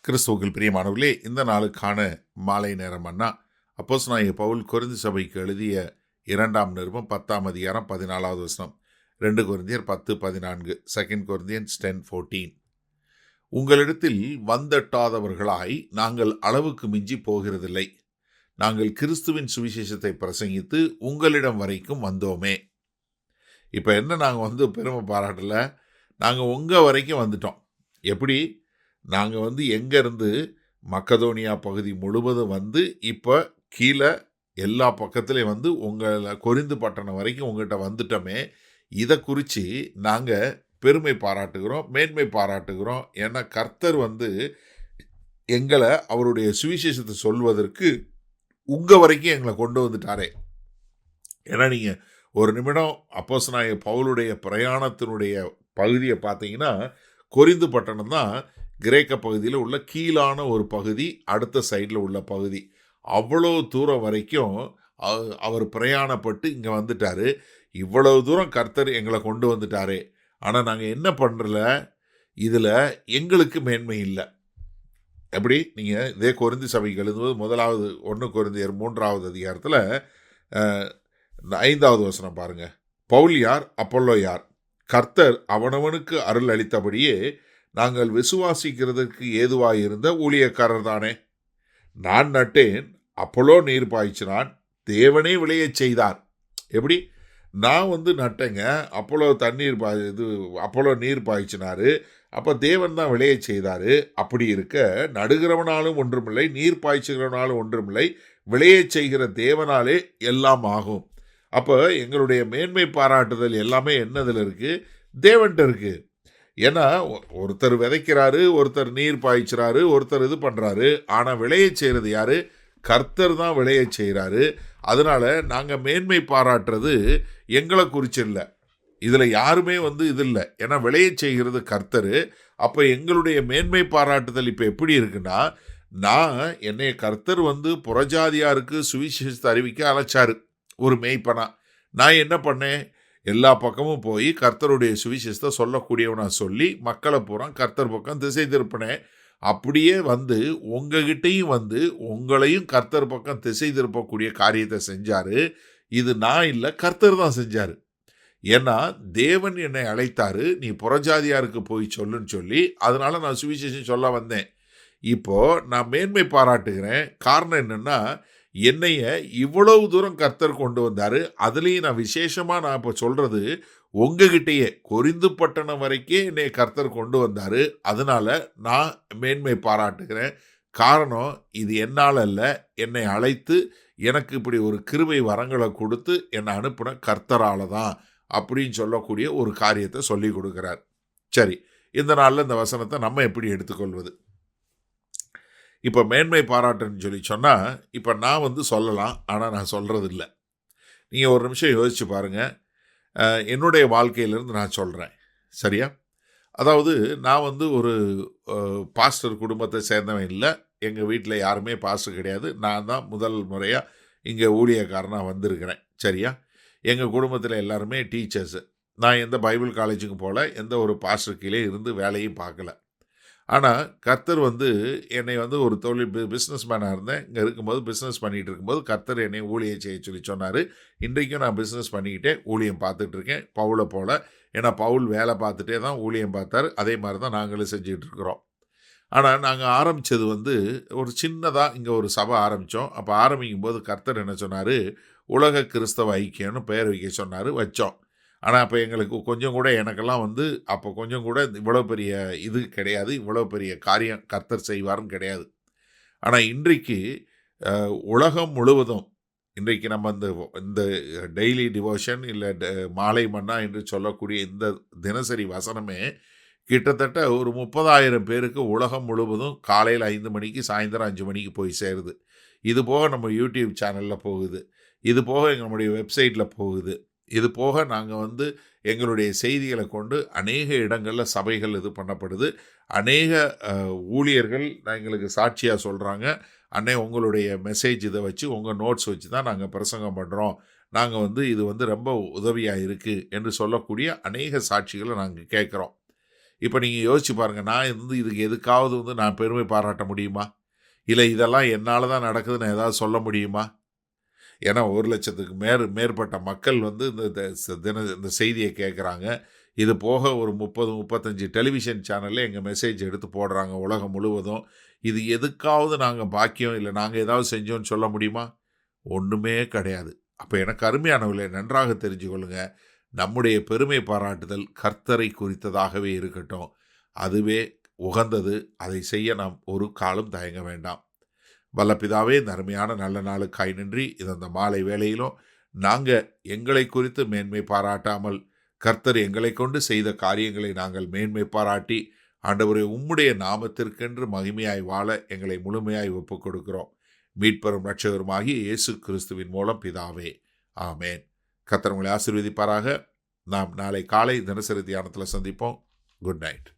கிறிஸ்துவுக்குள் பிரியமானவர்களே, இந்த நாளுக்கான மாலை நேரம் அண்ணா அப்போஸ்தலனாகிய பவுல் கொரிந்து சபைக்கு எழுதிய 2ஆம் நிருபம் 10ஆம் அதிகாரம் 14வது வசனம். 2 கொரிந்தியர் 10:14, 2 கொரிந்தியன்ஸ் 10:14. உங்களிடத்தில் வந்தெட்டாதவர்களாய் நாங்கள் அளவுக்கு மிஞ்சி போகிறதில்லை. நாங்கள் கிறிஸ்துவின் சுவிசேஷத்தை பிரசங்கித்து உங்களிடம் வரைக்கும் வந்தோமே. இப்போ என்ன, நாங்கள் பெருமை பாராட்டல, நாங்கள் உங்கள் வரைக்கும் வந்துட்டோம். எப்படி? நாங்கள் எங்கேருந்து மக்கதோனியா பகுதி முழுவதும் இப்போ கீழே எல்லா பக்கத்துலேயும் உங்களை கொரிந்து பட்டணம் வரைக்கும் உங்கள்கிட்ட வந்துட்டோமே. இதை குறித்து நாங்கள் பெருமை பாராட்டுகிறோம், மேன்மை பாராட்டுகிறோம். ஏன்னா கர்த்தர் எங்களை அவருடைய சுவிசேஷத்தை சொல்வதற்கு உங்கள் வரைக்கும் எங்களை கொண்டு வந்துட்டாரே. ஏன்னா நீங்கள் ஒரு நிமிடம் அப்போஸ்தலனாகிய பவுலுடைய பிரயாணத்தினுடைய பகுதியை பார்த்தீங்கன்னா, கொரிந்து பட்டணம் தான் கிரேக்க பகுதியில் உள்ள கீழான ஒரு பகுதி, அடுத்த சைடில் உள்ள பகுதி. அவ்வளோ தூரம் வரைக்கும் அவர் பிரயாணப்பட்டு இங்கே வந்துட்டார். இவ்வளவு தூரம் கர்த்தர் எங்களை கொண்டு வந்துட்டாரே. ஆனால் நாங்கள் என்ன பண்ணுறல, இதில் எங்களுக்கு மேன்மை இல்லை. எப்படி? நீங்கள் இதே கொரிந்து சபைக்கு எழுதும்போது 1 கொரிந்தியர் 3ஆவது அதிகாரத்தில் 5வது வசனம் பாருங்கள். பவுல் யார், அப்பல்லோ யார்? கர்த்தர் அவனவனுக்கு அருள் அளித்தபடியே நாங்கள் விசுவாசிக்கிறதுக்கு ஏதுவாயிருந்த ஊழியக்காரர் தானே. நான் நட்டேன், அப்பல்லோ நீர் பாய்ச்சினான், தேவனே விளையச் செய்தார். எப்படி? நான் நட்டேங்க, அப்பல்லோ நீர் பாய்ச்சினாரு, அப்போ தேவன் தான் விளையச் செய்தார். அப்படி இருக்க நடுகிறவனாலும் ஒன்றுமில்லை, நீர் பாய்ச்சுகிறவனாலும் ஒன்றுமில்லை, விளையச் செய்கிற தேவனாலே எல்லாம் ஆகும். அப்போ எங்களுடைய மேன்மை பாராட்டுதல் எல்லாமே என்னதில் இருக்குது? தேவன்கிட்ட இருக்குது. ஏன்னா ஒருத்தர் விதைக்கிறாரு, ஒருத்தர் நீர் பாய்ச்சுறாரு, ஒருத்தர் இது பண்ணுறாரு. ஆனால் விளையச் செய்கிறது யார்? கர்த்தர் தான் விளையச் செய்கிறாரு. அதனால் நாங்கள் மேன்மை பாராட்டுறது எங்களை குறித்து இல்லை, இதில் யாருமே இது இல்லை. ஏன்னா விளையச் செய்கிறது கர்த்தர். அப்போ எங்களுடைய மேன்மை பாராட்டுதல் இப்போ எப்படி இருக்குன்னா, என்னை கர்த்தர் புறஜாதியாருக்கு சுவிசேஷத்தை அறிவிக்க அழைச்சாரு ஒரு மேய்ப்பனா. நான் என்ன பண்ணேன்? எல்லா பக்கமும் போய் கர்த்தருடைய சுவிசேஷத்தை சொல்லக்கூடியவனா சொல்லி மக்களை பூரா கர்த்தர் பக்கம் திசை திருப்பினேன். அப்படியே உங்ககிட்டையும் உங்களையும் கர்த்தர் பக்கம் திசை திருப்பக்கூடிய காரியத்தை செஞ்சார். இது நான் இல்லை, கர்த்தர் தான் செஞ்சார். ஏன்னா தேவன் என்னை அழைத்தாரு, நீ புறஜாதியாருக்கு போய் சொல்லுன்னு சொல்லி. அதனால நான் சுவிசேஷம் சொல்ல வந்தேன். இப்போது நான் மேன்மை பாராட்டுகிறேன். காரணம் என்னென்னா, என்னைய இவ்வளவு தூரம் கர்த்தர் கொண்டு வந்தார். அதுலேயும் நான் விசேஷமாக இப்போ சொல்கிறது, உங்ககிட்டயே கொரிந்து பட்டணம் வரைக்கே என்னை கர்த்தர் கொண்டு வந்தார். அதனால் நான் மேன்மை பாராட்டுகிறேன். காரணம் இது என்னால் அல்ல, என்னை அழைத்து எனக்கு இப்படி ஒரு கிருபை வரங்களை கொடுத்து என்னை அனுப்பின கர்த்தரால் தான் அப்படின்னு சொல்லக்கூடிய ஒரு காரியத்தை சொல்லி கொடுக்குறார். சரி, இந்த நாளில் இந்த வசனத்தை நம்ம எப்படி எடுத்துக்கொள்வது? இப்போ மேன்மை பாராட்டுன்னு சொன்னால், இப்போ நான் சொல்லலாம், ஆனால் நான் சொல்கிறது இல்லை. நீங்கள் ஒரு நிமிஷம் யோசிச்சு பாருங்கள். என்னுடைய வாழ்க்கையிலேருந்து நான் சொல்கிறேன், சரியா? அதாவது நான் ஒரு பாஸ்டர் குடும்பத்தை சேர்ந்தவன் இல்லை. எங்கள் வீட்டில் யாருமே பாஸ்டர் கிடையாது. நான் தான் முதல் முறையாக இங்கே ஊழியக்காரனாக வந்திருக்கிறேன், சரியா? எங்கள் குடும்பத்தில் எல்லாருமே டீச்சர்ஸு. நான் எந்த பைபிள் காலேஜுக்கும் போகல, எந்த ஒரு பாஸ்டர் கீழே இருந்து வேலையும் பார்க்கல. ஆனால் கர்த்தர் என்னை ஒரு பிஸ்னஸ் மேனாக இருந்தேன். இங்கே இருக்கும்போது பிஸ்னஸ் பண்ணிகிட்டு இருக்கும்போது கர்த்தர் என்னை ஊழியம் செய்ய சொன்னார். இன்றைக்கும் நான் பிஸ்னஸ் பண்ணிக்கிட்டே ஊழியம் பார்த்துட்ருக்கேன், பவுலை போல். ஏன்னா பவுல் வேலை பார்த்துட்டே தான் ஊழியம் பார்த்தார். அதே மாதிரி தான் நாங்களும் செஞ்சுக்கிட்டு இருக்கிறோம். ஆனால் நாங்கள் ஆரம்பித்தது ஒரு சின்னதாக இங்கே ஒரு சபை ஆரம்பித்தோம். அப்போ ஆரம்பிக்கும் போது கர்த்தர் என்ன சொன்னார்? உலக கிறிஸ்தவ ஐக்கியம்னு பெயர் வைக்க சொன்னார். வச்சோம். ஆனால் அப்போ எங்களுக்கு கொஞ்சம் கூட எனக்கெல்லாம் அப்போ கொஞ்சம் கூட இவ்வளோ பெரிய இது கிடையாது, இவ்வளோ பெரிய காரியம் கர்த்தர் செய்வார்னு கிடையாது. ஆனால் இன்றைக்கு உலகம் முழுவதும் இன்றைக்கு நம்ம இந்த டெய்லி டிவோஷன் இல்லை மாலை மன்னா என்று சொல்லக்கூடிய இந்த தினசரி வசனமே கிட்டத்தட்ட ஒரு 30,000 பேருக்கு உலகம் முழுவதும் காலையில் 5 மணிக்கு சாயந்தரம் 5 மணிக்கு போய் சேருது. இது போக நம்ம யூடியூப் சேனலில் போகுது, இது போக நம்முடைய வெப்சைட்டில் போகுது, இது போக நாங்கள் எங்களுடைய செய்திகளை கொண்டு அநேக இடங்களில் சபைகள் இது பண்ணப்படுது. அநேக ஊழியர்கள் எங்களுக்கு சாட்சியாக சொல்கிறாங்க, அண்ணே உங்களுடைய மெசேஜ் இதை வச்சு உங்கள் நோட்ஸ் வச்சு தான் நாங்கள் பிரசங்கம் பண்ணுறோம், நாங்கள் இது ரொம்ப உதவியாக இருக்குது என்று சொல்லக்கூடிய அநேக சாட்சிகளை நாங்கள் கேட்குறோம். இப்போ நீங்கள் யோசிச்சு பாருங்கள், நான் இதுக்கு எதுக்காவது நான் பெருமை பாராட்ட முடியுமா? இல்லை இதெல்லாம் என்னால் தான் நடக்குதுன்னு ஏதாவது சொல்ல முடியுமா? ஏன்னா 1,00,000க்கு மேற்பட்ட மக்கள் இந்த செய்தியை கேட்குறாங்க. இது போக ஒரு 30-35 டெலிவிஷன் சேனலில் எங்கள் மெசேஜ் எடுத்து போடுறாங்க உலகம் முழுவதும். இது எதுக்காவது நாங்கள் பாக்கியம் இல்லை நாங்கள் ஏதாவது செஞ்சோன்னு சொல்ல முடியுமா? ஒன்றுமே கிடையாது. அப்போ எனக்கு அருமையானவர்களே, நன்றாக தெரிஞ்சு கொள்ளுங்க, நம்முடைய பெருமை பாராட்டுதல் கர்த்தரை குறித்ததாகவே இருக்கட்டும். அதுவே உகந்தது. அதை செய்ய நாம் ஒரு காலம் தயங்க வேண்டாம். வல்ல பிதாவே, இந்த அருமையான நல்ல நாளுக்காய் நன்றி. இந்த மாலை வேளையிலும் நாங்கள் எங்களை குறித்து மேன்மை பாராட்டாமல் கர்த்தர் எங்களை கொண்டு செய்த காரியங்களை நாங்கள் மேன்மை பாராட்டி, ஆண்டவரே, உம்முடைய நாமத்திற்கென்று மகிமையாய் வாழ எங்களை முழுமையாய் ஒப்புக் கொடுக்கிறோம். மீட்பெரும் இரட்சகருமாகிய இயேசு கிறிஸ்துவின் மூலம் பிதாவே, ஆமேன். கர்த்தர் உங்களை ஆசீர்வதிப்பாராக. நாம் நாளை காலை தினசரி தியானத்தில் சந்திப்போம். Good night.